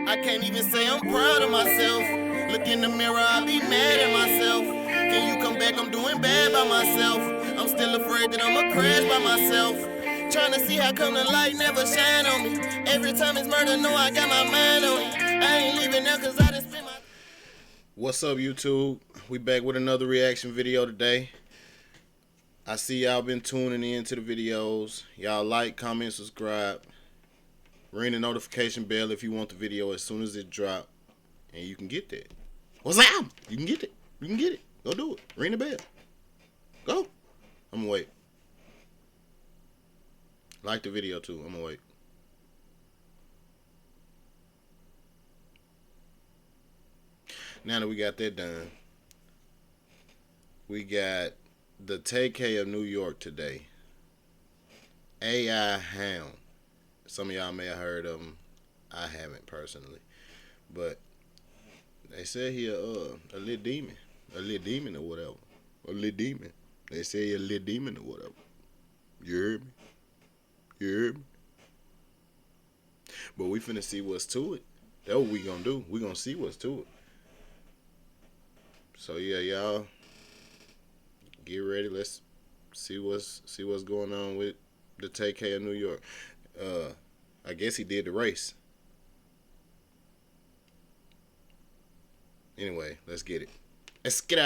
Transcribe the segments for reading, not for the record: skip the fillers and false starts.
I can't even say I'm proud of myself. Look in the mirror, I be mad at myself. Can you come back? I'm doing bad by myself. I'm still afraid that I'ma crash by myself. Trying to see how come the light never shine on me. Every time it's murder, know I got my mind on it. I ain't leaving now cause I done spent my... What's up, YouTube? We back with another reaction video today. I see y'all been tuning in to the videos. Y'all like, comment, subscribe. Ring the notification bell if you want the video as soon as it drop. And you can get that. What's up? You can get it. You can get it. Go do it. Ring the bell. Go. I'm gonna wait. Like the video too. I'm gonna wait. Now that we got that done, we got the TK of New York today. AI Hound. Some of y'all may have heard of him. I haven't personally, but they said he a little demon, or whatever, a little demon. They say he a little demon or whatever. You heard me? You heard me? But we finna see what's to it. That's what we gonna do. We gonna see what's to it. So yeah, y'all, get ready. Let's see what's going on with the TK of New York. I guess he did the race. Anyway, let's get it. Let's get it.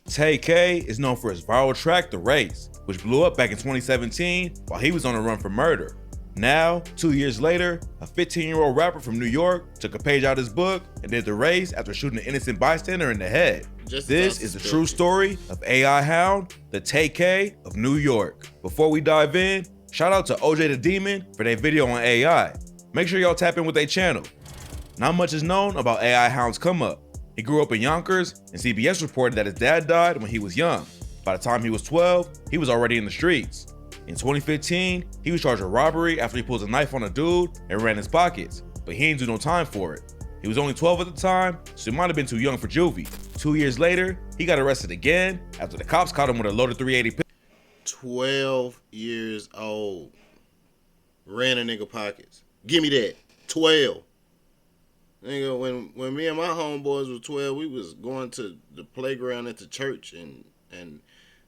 TK is known for his viral track, The Race, which blew up back in 2017 while he was on a run for murder. Now, 2 years later, a 15-year-old rapper from New York took a page out of his book and did the race after shooting an innocent bystander in the head. This is the true story of AI Hound, the TK of New York. Before we dive in, shout out to OJ the Demon for their video on AI. Make sure y'all tap in with their channel. Not much is known about AI Hound's come up. He grew up in Yonkers, and CBS reported that his dad died when he was young. By the time he was 12, he was already in the streets. In 2015, he was charged with robbery after he pulls a knife on a dude and ran his pockets, but he didn't do no time for it. He was only 12 at the time, so he might have been too young for juvie. 2 years later, he got arrested again after the cops caught him with a loaded .380 pistol. 12 years old. Ran a nigga pockets. Give me that. 12. Nigga, when me and my homeboys were 12, we was going to the playground at the church and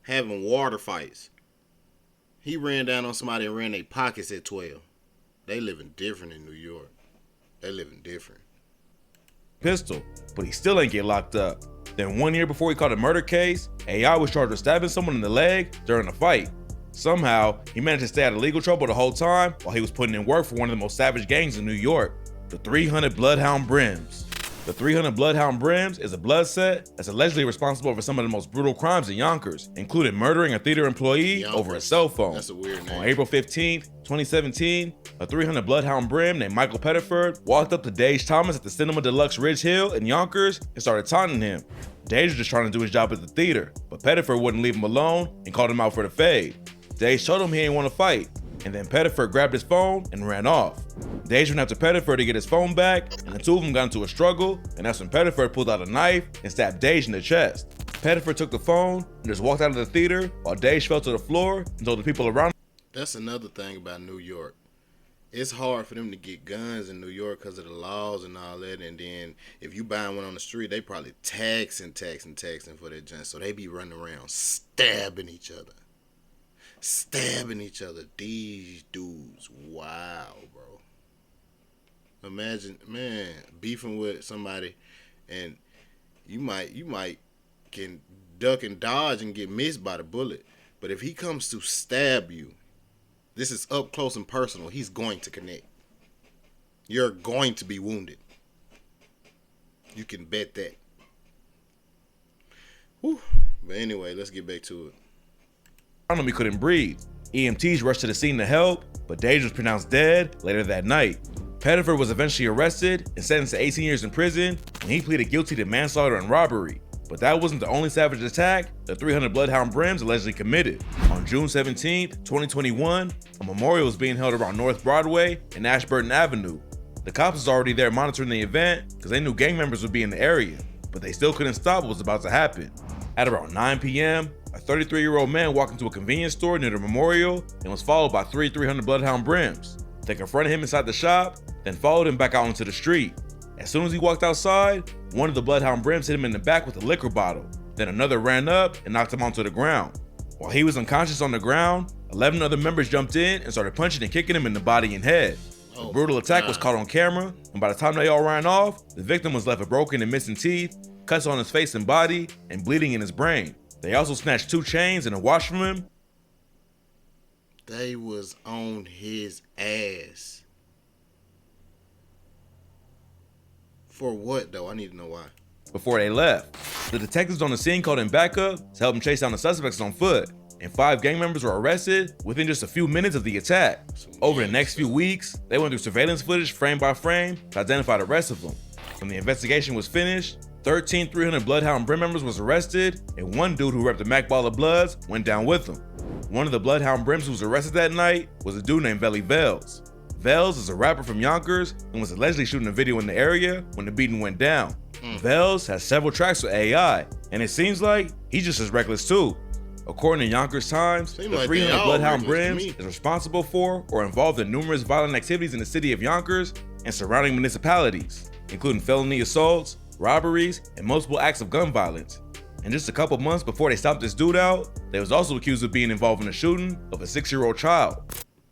having water fights. He ran down on somebody and ran their pockets at 12. They living different in New York. They living different. Pistol, but he still ain't get locked up. Then 1 year before he caught a murder case, AI was charged with stabbing someone in the leg during a fight. Somehow, he managed to stay out of legal trouble the whole time while he was putting in work for one of the most savage gangs in New York, the 300 Bloodhound Brims. The 300 Bloodhound Brims is a blood set that's allegedly responsible for some of the most brutal crimes in Yonkers, including murdering a theater employee over a cell phone. That's a weird name. On April 15, 2017, a 300 Bloodhound Brim named Michael Pettiford walked up to Dage Thomas at the Cinema Deluxe Ridge Hill in Yonkers and started taunting him. Dage was just trying to do his job at the theater, but Pettiford wouldn't leave him alone and called him out for the fade. Dage told him he didn't want to fight, and then Pettiford grabbed his phone and ran off. Dage went after Pettiford to get his phone back, and the two of them got into a struggle, and that's when Pettiford pulled out a knife and stabbed Dage in the chest. Pettiford took the phone and just walked out of the theater while Dage fell to the floor and told the people around him. That's another thing about New York. It's hard for them to get guns in New York because of the laws and all that, and then if you buy one on the street, they probably taxing for that junk, so they be running around stabbing each other. These dudes, wow, bro. Imagine, man, beefing with somebody, and you might can duck and dodge and get missed by the bullet, but if he comes to stab you, this is up close and personal. He's going to connect. You're going to be wounded. You can bet that. Whew. But anyway, let's get back to it. He couldn't breathe. EMTs rushed to the scene to help, but Dage was pronounced dead later that night. Pettiford was eventually arrested and sentenced to 18 years in prison, and he pleaded guilty to manslaughter and robbery. But that wasn't the only savage attack the 300 Bloodhound Brims allegedly committed. On June 17, 2021, a memorial was being held around North Broadway and Ashburton Avenue. The cops was already there monitoring the event because they knew gang members would be in the area, but they still couldn't stop what was about to happen. At around 9 p.m., a 33-year-old man walked into a convenience store near the memorial and was followed by 300 Bloodhound Brims. They confronted him inside the shop, then followed him back out into the street. As soon as he walked outside, one of the Bloodhound Brims hit him in the back with a liquor bottle. Then another ran up and knocked him onto the ground. While he was unconscious on the ground, 11 other members jumped in and started punching and kicking him in the body and head. The brutal attack was caught on camera, and by the time they all ran off, the victim was left with broken and missing teeth, cuts on his face and body, and bleeding in his brain. They also snatched 2 chains and a watch from him. They was on his ass. For what though? I need to know why. Before they left, the detectives on the scene called in backup to help him chase down the suspects on foot, and 5 gang members were arrested within just a few minutes of the attack. Over the next few weeks, they went through surveillance footage frame by frame to identify the rest of them. When the investigation was finished, 13 300 Bloodhound Brim members was arrested, and one dude who repped the Mac Ball of Bloods went down with them. One of the Bloodhound Brims who was arrested that night was a dude named Velly Vels. Vels is a rapper from Yonkers and was allegedly shooting a video in the area when the beating went down. Vels has several tracks with AI, and it seems like he's just as reckless too. According to Yonkers Times, the 300 Bloodhound Brims is responsible for or involved in numerous violent activities in the city of Yonkers and surrounding municipalities, including felony assaults, robberies, and multiple acts of gun violence. And just a couple months before they stopped this dude out, they was also accused of being involved in the shooting of a 6-year-old child.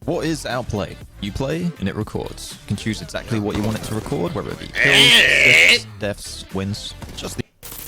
What is Outplay? You play and it records. You can choose exactly what you want it to record, whether it be kills, deaths, wins, just the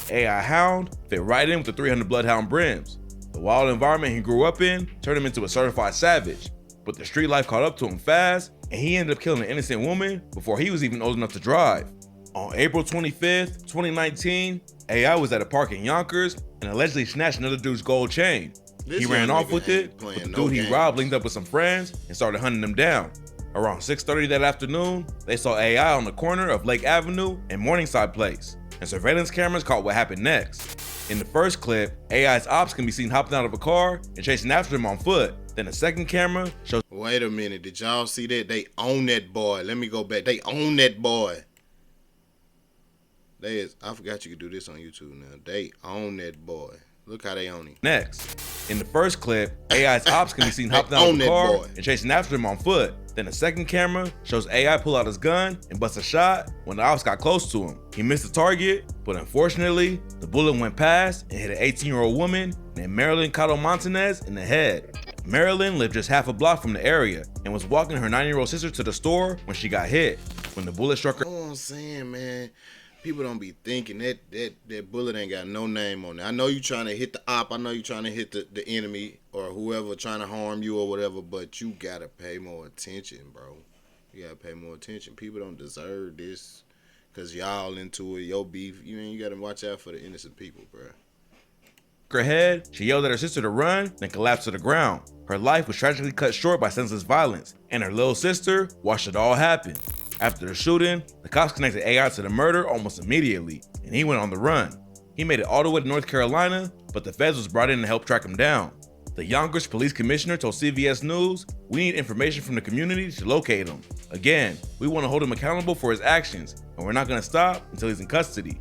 AI Hound fit right in with the 300 Bloodhound Brims. The wild environment he grew up in turned him into a certified savage, but the street life caught up to him fast, and he ended up killing an innocent woman before he was even old enough to drive. On April 25th, 2019, AI was at a park in Yonkers and allegedly snatched another dude's gold chain. He ran off with it, but the dude he robbed linked up with some friends and started hunting them down. Around 6:30 that afternoon, they saw AI on the corner of Lake Avenue and Morningside Place, and surveillance cameras caught what happened next. In the first clip, AI's ops can be seen hopping out of a car and chasing after him on foot. Then the second camera shows— Wait a minute, did y'all see that? They own that boy. Let me go back. They own that boy. I forgot you could do this on YouTube now. They own that boy. Look how they own him. Next, in the first clip, AI's ops can be seen hopping out of the car and chasing after him on foot. Then the second camera shows AI pull out his gun and bust a shot when the ops got close to him. He missed the target, but unfortunately, the bullet went past and hit an 18-year-old woman named Marilyn Cotto Montanez in the head. Marilyn lived just half a block from the area and was walking her 9-year-old sister to the store when she got hit. When the bullet struck her— You know what I'm saying, man? People don't be thinking that bullet ain't got no name on it. I know you trying to hit the op. I know you trying to hit the enemy or whoever trying to harm you or whatever, but you gotta pay more attention, bro. You gotta pay more attention. People don't deserve this because y'all into it, your beef. You gotta watch out for the innocent people, bro. Her head, she yelled at her sister to run, then collapsed to the ground. Her life was tragically cut short by senseless violence, and her little sister watched it all happen. After the shooting, the cops connected AI to the murder almost immediately, and he went on the run. He made it all the way to North Carolina, but the feds was brought in to help track him down. The Yonkers police commissioner told CBS News, "We need information from the community to locate him. Again, we want to hold him accountable for his actions, and we're not going to stop until he's in custody."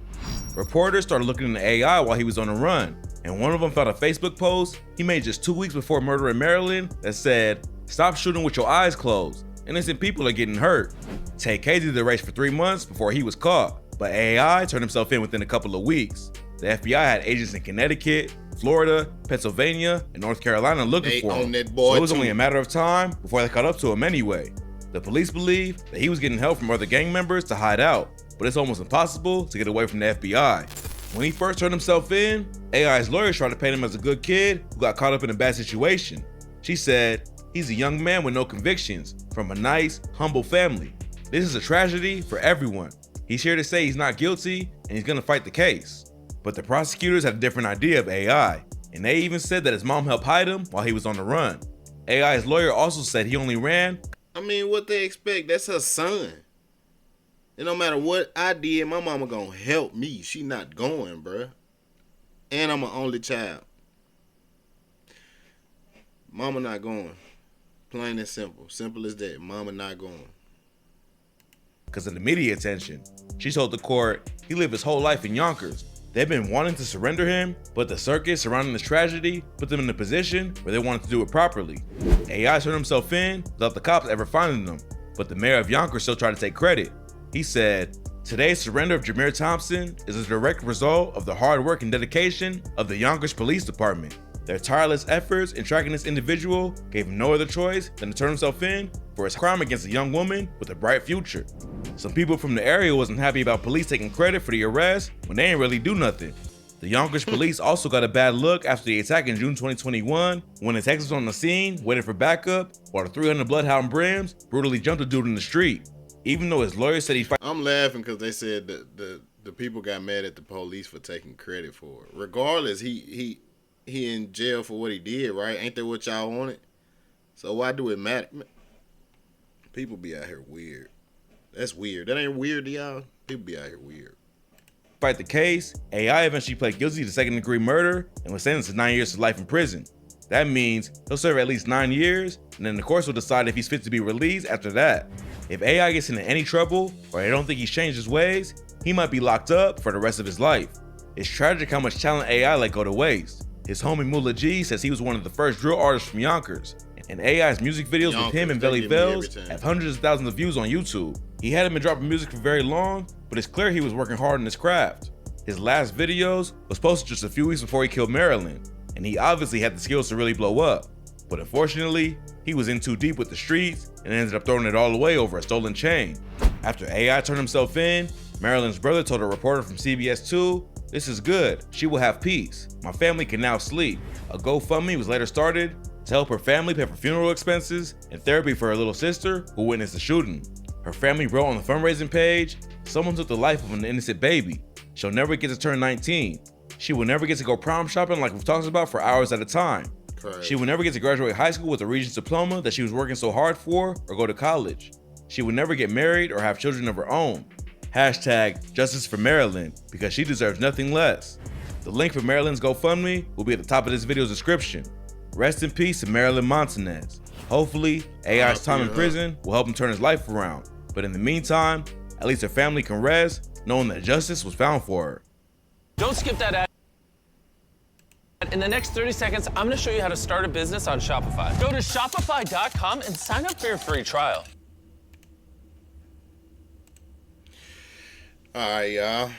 Reporters started looking into AI while he was on the run, and one of them found a Facebook post he made just 2 weeks before murdering Marilyn that said, "Stop shooting with your eyes closed. Innocent people are getting hurt." Tay Casey did the race for 3 months before he was caught, but AI turned himself in within a couple of weeks. The FBI had agents in Connecticut, Florida, Pennsylvania, and North Carolina looking for him, so it was only a matter of time before they caught up to him anyway. The police believe that he was getting help from other gang members to hide out, but it's almost impossible to get away from the FBI. When he first turned himself in, AI's lawyers tried to paint him as a good kid who got caught up in a bad situation. She said, "He's a young man with no convictions, from a nice, humble family. This is a tragedy for everyone. He's here to say he's not guilty and he's gonna fight the case." But the prosecutors had a different idea of AI, and they even said that his mom helped hide him while he was on the run. AI's lawyer also said he only ran— I mean, what they expect? That's her son. And no matter what I did, my mama gonna help me. She not going, bruh. And I'm an only child. Mama not going. Plain and simple. Simple as that. Mama not going. because of the media attention. She told the court he lived his whole life in Yonkers. They've been wanting to surrender him, but the circus surrounding this tragedy put them in a position where they wanted to do it properly. AI turned himself in without the cops ever finding them. but the mayor of Yonkers still tried to take credit. He said, "Today's surrender of Jameer Thompson is a direct result of the hard work and dedication of the Yonkers Police Department. Their tireless efforts in tracking this individual gave him no other choice than to turn himself in for his crime against a young woman with a bright future." Some people from the area wasn't happy about police taking credit for the arrest when they didn't really do nothing. The Yonkers police also got a bad look after the attack in June 2021 when detectives on the scene waited for backup while the 300 Bloodhound Brims brutally jumped a dude in the street. Even though his lawyer said he fight. I'm laughing because they said that the people got mad at the police for taking credit for it. Regardless, he in jail for what he did, right? Ain't that what y'all wanted? So why do it matter? People be out here weird. That's weird. That ain't weird to y'all? People be out here weird. Fight the case, AI eventually pled guilty to second-degree murder and was sentenced to 9 years to life in prison. That means he'll serve at least 9 years, and then the courts will decide if he's fit to be released after that. If AI gets into any trouble, or they don't think he's changed his ways, he might be locked up for the rest of his life. It's tragic how much talent AI let go to waste. His homie Moolah G says he was one of the first drill artists from Yonkers, and AI's music videos with him and Belly Bells have hundreds of thousands of views on YouTube. He hadn't been dropping music for very long, but it's clear he was working hard on his craft. His last videos was posted just a few weeks before he killed Marilyn, and he obviously had the skills to really blow up. But unfortunately, he was in too deep with the streets and ended up throwing it all away over a stolen chain. After AI turned himself in, Marilyn's brother told a reporter from CBS 2, "This is good. She will have peace. My family can now sleep." A GoFundMe was later started to help her family pay for funeral expenses and therapy for her little sister who witnessed the shooting. Her family wrote on the fundraising page, "Someone took the life of an innocent baby. She'll never get to turn 19. She will never get to go prom shopping like we've talked about for hours at a time. Correct. She will never get to graduate high school with a Regents diploma that she was working so hard for or go to college. She will never get married or have children of her own. Hashtag justice for Marilyn because she deserves nothing less." The link for Marilyn's GoFundMe will be at the top of this video's description. Rest in peace to Marilyn Montanez. Hopefully, AI's time in prison will help him turn his life around. But in the meantime, at least her family can rest knowing that justice was found for her. Don't skip that ad. In the next 30 seconds, I'm gonna show you how to start a business on Shopify. Go to shopify.com and sign up for your free trial. All right, y'all.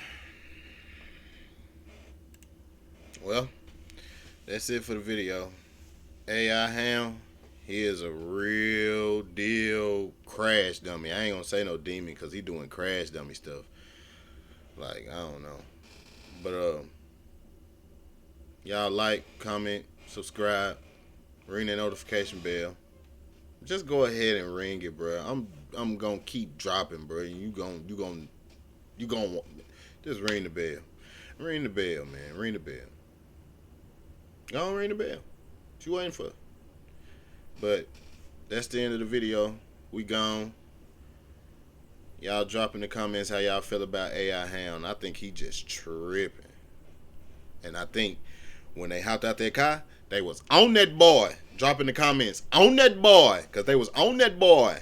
Well, that's it for the video. AI Hound, he is a real deal crash dummy. I ain't gonna say no demon because he doing crash dummy stuff. Like, I don't know. But y'all like, comment, subscribe, ring that notification bell. Just go ahead and ring it, bro. I'm gonna keep dropping, bro. You gonna just ring the bell. Ring the bell, man. Ring the bell. Go on, ring the bell. What you waiting for? But that's the end of the video. We gone. Y'all drop in the comments how y'all feel about AI Hound. I think he just tripping. And I think when they hopped out that car, they was on that boy. Drop in the comments on that boy. Because they was on that boy.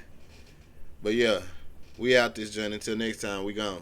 But yeah, we out this journey. Until next time, we gone.